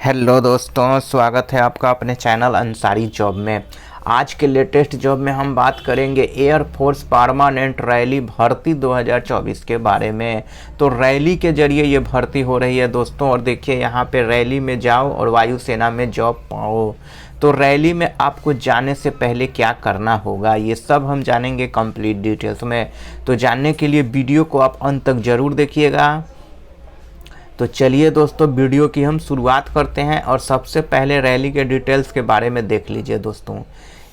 Hello दोस्तों, स्वागत है आपका अपने चैनल अंसारी जॉब में। आज के लेटेस्ट जॉब में हम बात करेंगे एयरफोर्स परमानेंट रैली भर्ती 2024 के बारे में। तो रैली के जरिए ये भर्ती हो रही है दोस्तों। और देखिए यहाँ पे रैली में जाओ और वायुसेना में जॉब पाओ। तो रैली में आपको जाने से पहले क्या करना होगा ये सब हम जानेंगे कंप्लीट डिटेल्स में। तो जानने के लिए वीडियो को आप अंत तक ज़रूर देखिएगा। तो चलिए दोस्तों, वीडियो की हम शुरुआत करते हैं और सबसे पहले रैली के डिटेल्स के बारे में देख लीजिए दोस्तों।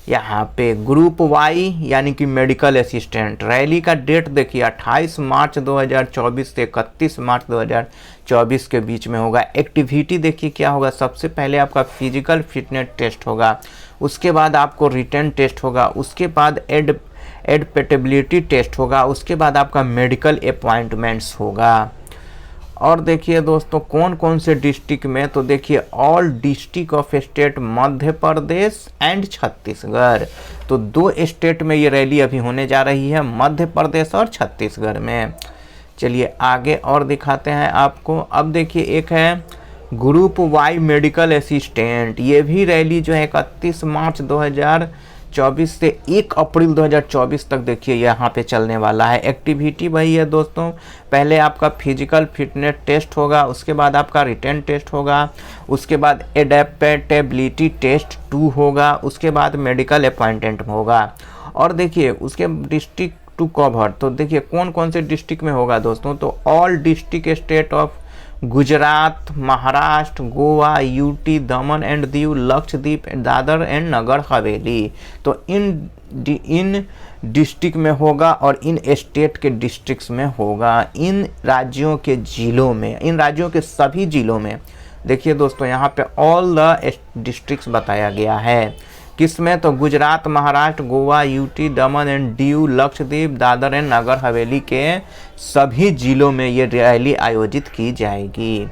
यहाँ पे ग्रुप वाई यानी कि मेडिकल असिस्टेंट रैली का डेट देखिए 28 मार्च 2024 से 31 मार्च 2024 के बीच में होगा। एक्टिविटी देखिए क्या होगा। सबसे पहले आपका फिजिकल फिटनेस टेस्ट होगा, उसके बाद आपको रिटन टेस्ट होगा, उसके बाद एडपेटेबिलिटी टेस्ट होगा, उसके बाद आपका मेडिकल अपॉइंटमेंट्स होगा। और देखिए दोस्तों कौन कौन से डिस्ट्रिक्ट में, तो देखिए all district of state Madhya Pradesh and Chhattisgarh. तो दो स्टेट में ये रैली अभी होने जा रही है, मध्य प्रदेश और छत्तीसगढ़ में। चलिए आगे और दिखाते हैं आपको। अब देखिए एक है ग्रुप वाई मेडिकल असिस्टेंट। ये भी रैली जो है 31 मार्च 2024 से 1 अप्रैल 2024 तक देखिए यहाँ पे चलने वाला है। एक्टिविटी वही है दोस्तों, पहले आपका फिजिकल फिटनेस टेस्ट होगा, उसके बाद आपका रिटन टेस्ट होगा, उसके बाद एडेप्टेबिलिटी टेस्ट 2 होगा, उसके बाद मेडिकल अपॉइंटमेंट होगा। और देखिए उसके डिस्ट्रिक्ट टू कवर, तो देखिए कौन कौन से डिस्ट्रिक्ट में होगा दोस्तों। तो all district state of Gujarat, Maharashtra, Goa, UT, Daman and Diu, Lakshadweep, Dadar and Nagar Haveli. तो इन डिस्ट्रिक्ट में होगा और इन स्टेट के डिस्ट्रिक्ट्स में होगा। इन राज्यों के जिलों में, इन राज्यों के सभी जिलों में देखिए दोस्तों यहाँ पे ऑल द डिस्ट्रिक्ट्स बताया गया है। किसमें, तो Gujarat, Maharashtra, Goa, UT, Daman and Diu, Lakshadweep, Dadar and Nagar Haveli के सभी जिलों में ये रैली आयोजित की जाएगी।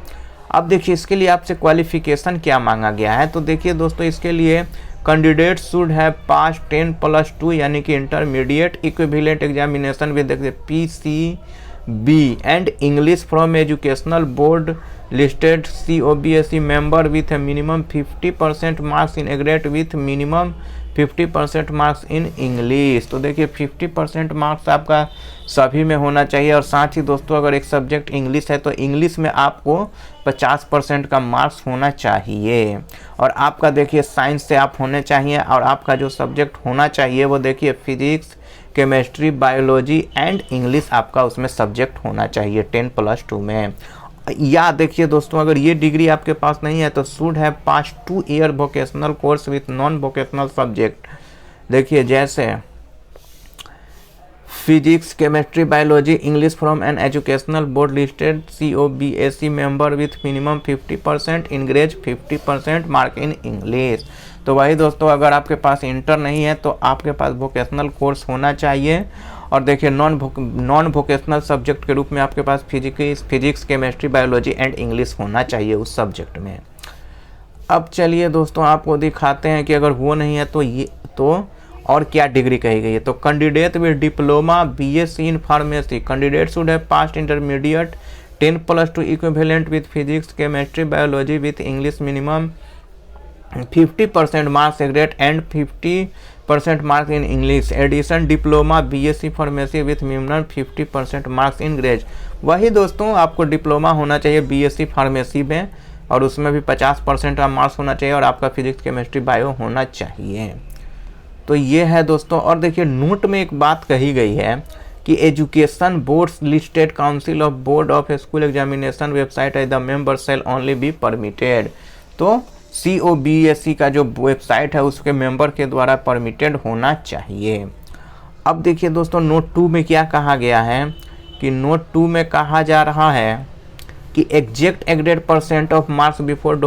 अब देखिए इसके लिए आपसे क्वालिफिकेशन क्या मांगा गया है। तो देखिए दोस्तों इसके लिए कैंडिडेट शुड हैव पास 10+2 यानी कि intermediate equivalent examination with PCB and English from educational board listed COBSE member with a minimum 50% marks in aggregate with minimum 50% marks in English. तो देखिए 50% मार्क्स आपका सभी में होना चाहिए। और साथ ही दोस्तों अगर एक सब्जेक्ट इंग्लिश है तो इंग्लिश में आपको 50% का मार्क्स होना चाहिए। और आपका देखिए साइंस से आप होने चाहिए। और आपका जो सब्जेक्ट होना चाहिए वो देखिए physics, chemistry, biology and English आपका उसमें सब्जेक्ट होना चाहिए 10+2 में। या देखिए दोस्तों अगर ये डिग्री आपके पास नहीं है तो should have pass 2 year vocational course with non vocational subject. देखिए जैसे physics, chemistry, biology, English from an educational board listed COBSE member with minimum 50% इंग्रेज 50% mark in English. तो वही दोस्तों अगर आपके पास इंटर नहीं है तो आपके पास वोकेशनल कोर्स होना चाहिए। और देखिए नॉन वोकेशनल सब्जेक्ट के रूप में आपके पास physics, chemistry, biology and English होना चाहिए उस सब्जेक्ट में। अब चलिए दोस्तों आपको दिखाते हैं कि अगर वो नहीं है तो ये तो और क्या डिग्री कही गई है। तो candidate with diploma BSc in pharmacy, candidate should have passed intermediate 10+2 equivalent with physics, chemistry, biology with English minimum 50% marks aggregate and 50% marks in English. Addition diploma BSc pharmacy with minimum 50% marks in ग्रेज। वही दोस्तों आपको diploma होना चाहिए BSc pharmacy में और उसमें भी 50% का मार्क्स होना चाहिए और आपका फिजिक्स, केमिस्ट्री, बायो होना चाहिए। तो ये है दोस्तों। और देखिए नोट में एक बात कही गई है कि education boards listed council of board of school examination website as the member shall only be permitted. तो COBSE का जो वेबसाइट है उसके मेंबर के द्वारा परमिटेड होना चाहिए। अब देखिए दोस्तों नोट 2 में क्या कहा गया है कि नोट 2 में कहा जा रहा है कि exact aggregate % of marks before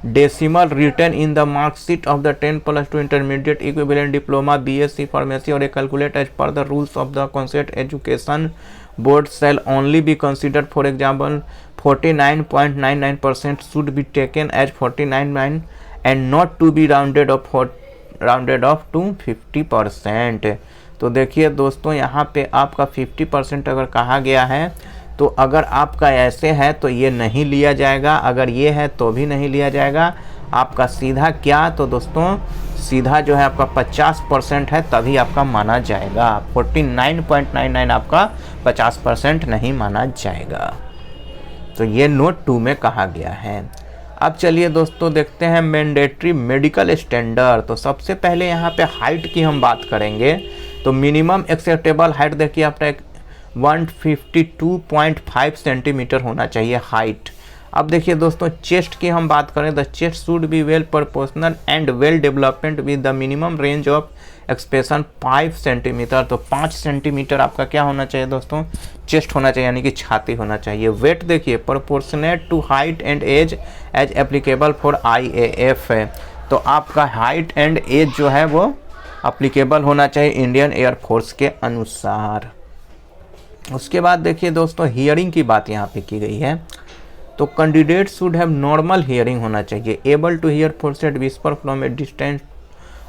decimal written in the marksheet of the 10+2 intermediate equivalent diploma BSc pharmacy और calculate as per the rules of the concept education board cell only be considered. For example 49.99% should be taken as 49.9 and not to be rounded off to 50%। तो देखिए दोस्तों यहाँ पे आपका 50% अगर कहा गया है तो अगर आपका ऐसे है तो ये नहीं लिया जाएगा, अगर ये है तो भी नहीं लिया जाएगा। आपका सीधा क्या, तो दोस्तों सीधा जो है आपका 50% है तभी आपका माना जाएगा। 49.99 आपका 50% नहीं माना जाएगा। तो ये नोट 2 में कहा गया है। अब चलिए दोस्तों देखते हैं मैंडेटरी मेडिकल स्टैंडर्ड। तो सबसे पहले यहाँ पे हाइट की हम बात करेंगे। तो मिनिमम एक्सेप्टेबल हाइट देखिए आपका 152.5 सेंटीमीटर होना चाहिए हाइट। अब देखिए दोस्तों चेस्ट की हम बात करें, the chest should be well proportional and well development with the minimum range of expression 5 centimetre. तो 5 सेंटीमीटर आपका क्या होना चाहिए दोस्तों, चेस्ट होना चाहिए, यानी कि छाती होना चाहिए। वेट देखिए proportionate to height and age as applicable for IAF है। तो आपका हाइट एंड एज जो है वो अप्लीकेबल होना चाहिए इंडियन एयरफोर्स के अनुसार। उसके बाद देखिए दोस्तों हियरिंग की बात यहाँ पे की गई है। तो candidate should have normal hearing होना चाहिए, able to hear forced whisper from a distance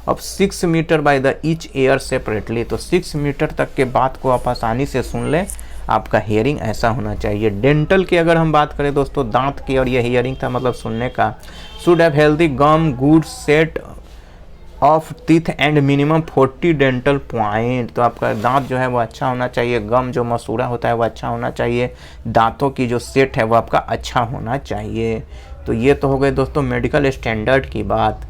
of 6 meter by the each ear separately. तो 6 मीटर तक के बात को आप आसानी से सुन लें, आपका हियरिंग ऐसा होना चाहिए। डेंटल की अगर हम बात करें दोस्तों, दांत की, और ये हियरिंग था मतलब सुनने का, should have healthy gum good set of teeth and minimum 40 dental point. तो आपका दांत जो है वो अच्छा होना चाहिए, गम जो मसूड़ा होता है वो अच्छा होना चाहिए, दांतों की जो सेट है वो आपका अच्छा होना चाहिए। तो ये तो हो गए दोस्तों मेडिकल स्टैंडर्ड की बात।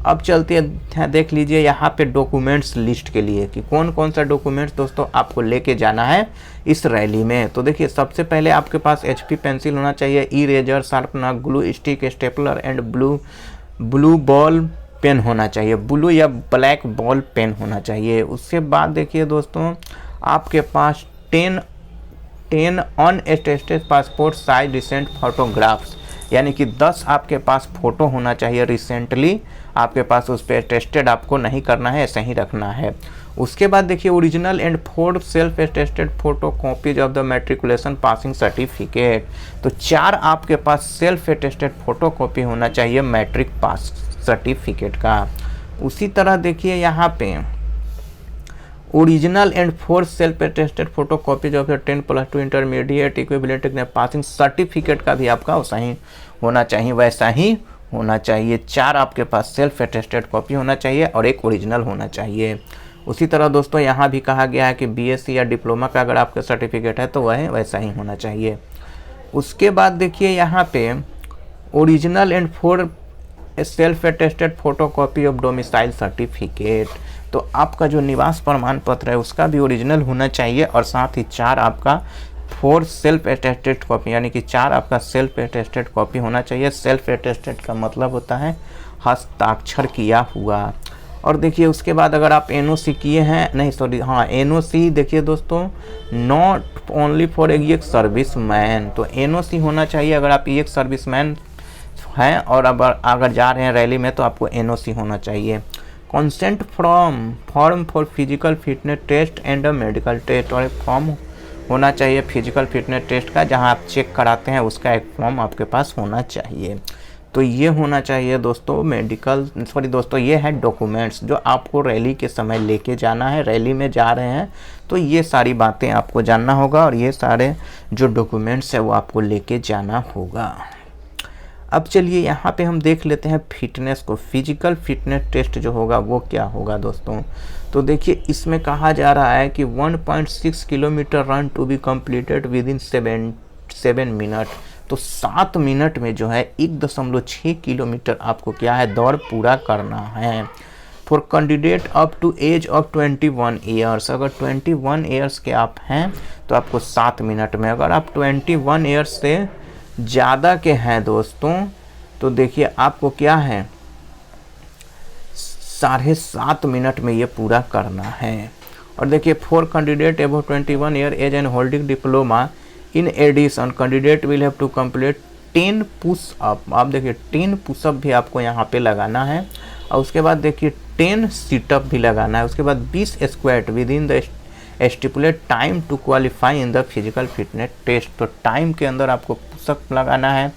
अब चलते हैं, देख लीजिए यहाँ पे डॉक्यूमेंट्स लिस्ट के लिए कि कौन कौन सा डॉक्यूमेंट्स दोस्तों आपको लेके जाना है इस रैली में। तो देखिए सबसे पहले आपके पास HP पेंसिल होना चाहिए, eraser, sharpener, glue stick, stapler and blue ball pen होना चाहिए, ब्लू या ब्लैक बॉल पेन होना चाहिए। उसके बाद देखिए दोस्तों आपके पास 10 अनअटेस्टेड पासपोर्ट साइज रिसेंट फोटोग्राफ्स, यानी कि 10 आपके पास फ़ोटो होना चाहिए रिसेंटली आपके पास, उस पर अटेस्टेड आपको नहीं करना है, ऐसे ही रखना है। उसके बाद देखिए original and 4 self attested photo copies of the matriculation passing certificate. तो 4 आपके पास सेल्फ अटेस्टेड फोटो कॉपी होना चाहिए मैट्रिक पास सर्टिफिकेट का। उसी तरह देखिए यहाँ पे original and 4 self attested photo copies of 10+2 intermediate equivalent passing certificate का भी आपका वैसा ही होना चाहिए। 4 आपके पास सेल्फ अटेस्टेड कॉपी होना चाहिए और 1 ओरिजिनल होना चाहिए। उसी तरह दोस्तों यहाँ भी कहा गया है कि BSc या डिप्लोमा का अगर आपका सर्टिफिकेट है तो वह वैसा ही होना चाहिए। उसके बाद देखिए यहाँ पे original and 4 self attested photo copy of domicile certificate. तो आपका जो निवास प्रमाण पत्र है उसका भी ओरिजिनल होना चाहिए और साथ ही 4 आपका 4 सेल्फ अटेस्टेड कॉपी, यानी कि 4 आपका सेल्फ अटेस्टेड कॉपी होना चाहिए। सेल्फ अटेस्टेड का मतलब होता है हस्ताक्षर किया हुआ। और देखिए उसके बाद अगर आप NOC किए हैं, नहीं सॉरी हाँ NOC देखिए दोस्तों नॉट ओनली फॉर एक सर्विस मैन। तो NOC होना चाहिए अगर आप एक सर्विस मैन हैं और अब अगर जा रहे हैं रैली में तो आपको NOC होना चाहिए। Consent form for physical fitness test and medical test, और एक फॉर्म होना चाहिए फिजिकल फिटनेस टेस्ट का जहां आप चेक कराते हैं, उसका एक फॉर्म आपके पास होना चाहिए। तो ये होना चाहिए दोस्तों ये है डॉक्यूमेंट्स जो आपको रैली के समय लेके जाना है। रैली में जा रहे हैं तो ये सारी बातें आपको जानना होगा और ये सारे जो डॉक्यूमेंट्स है वो आपको लेके जाना होगा। अब चलिए यहाँ पे हम देख लेते हैं फिटनेस को। फिजिकल फिटनेस टेस्ट जो होगा वो क्या होगा दोस्तों। तो देखिए इसमें कहा जा रहा है कि 1.6 kilometer run to be completed within 7 minute. तो 7 मिनट में जो है 1.6 किलोमीटर आपको क्या है दौड़ पूरा करना है। For candidate up to age of 21 years, अगर 21 ईयर्स के आप हैं तो आपको 7 मिनट में, अगर आप 21 ईयर्स से ज़्यादा के हैं दोस्तों तो देखिए आपको क्या है 7.5 मिनट में ये पूरा करना है। और देखिए for candidate above 21 year age and holding diploma in addition candidate will have to complete 10 pushup. आप देखिए 10 पुशअप भी आपको यहाँ पे लगाना है और उसके बाद देखिए 10 सीटअप भी लगाना है। उसके बाद 20 squat within the stipulate time to qualify in the physical fitness test. तो टाइम के अंदर आपको पुशअप लगाना है,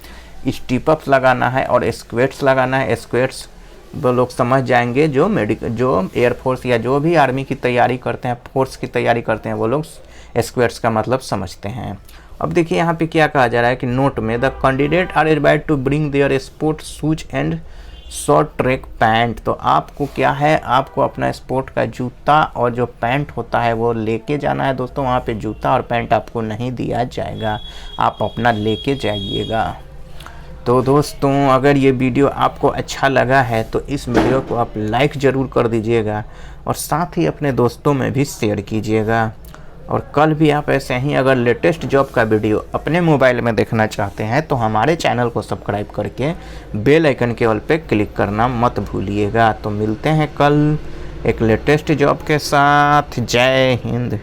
स्टीपअप्स लगाना है और स्क्वेट्स लगाना है। स्क्वेट्स वो लोग समझ जाएंगे जो एयरफोर्स या जो भी आर्मी की तैयारी करते हैं, फोर्स की तैयारी करते हैं, वो लोग स्क्वेट्स का मतलब समझते हैं। अब देखिए यहाँ पे क्या कहा जा रहा है कि नोट में the candidate are required to bring their sport shoes and short track pant. तो आपको क्या है, आपको अपना स्पोर्ट का जूता और जो पैंट होता है वो लेके जाना है दोस्तों। वहाँ पे जूता और पैंट आपको नहीं दिया जाएगा, आप अपना लेके जाइएगा। तो दोस्तों अगर ये वीडियो आपको अच्छा लगा है तो इस वीडियो को आप लाइक ज़रूर कर दीजिएगा और साथ ही अपने दोस्तों में भी शेयर कीजिएगा। और कल भी आप ऐसे ही अगर लेटेस्ट जॉब का वीडियो अपने मोबाइल में देखना चाहते हैं तो हमारे चैनल को सब्सक्राइब करके बेल आइकन के ऑल पे क्लिक करना मत भूलिएगा। तो मिलते हैं कल एक लेटेस्ट जॉब के साथ। जय हिंद।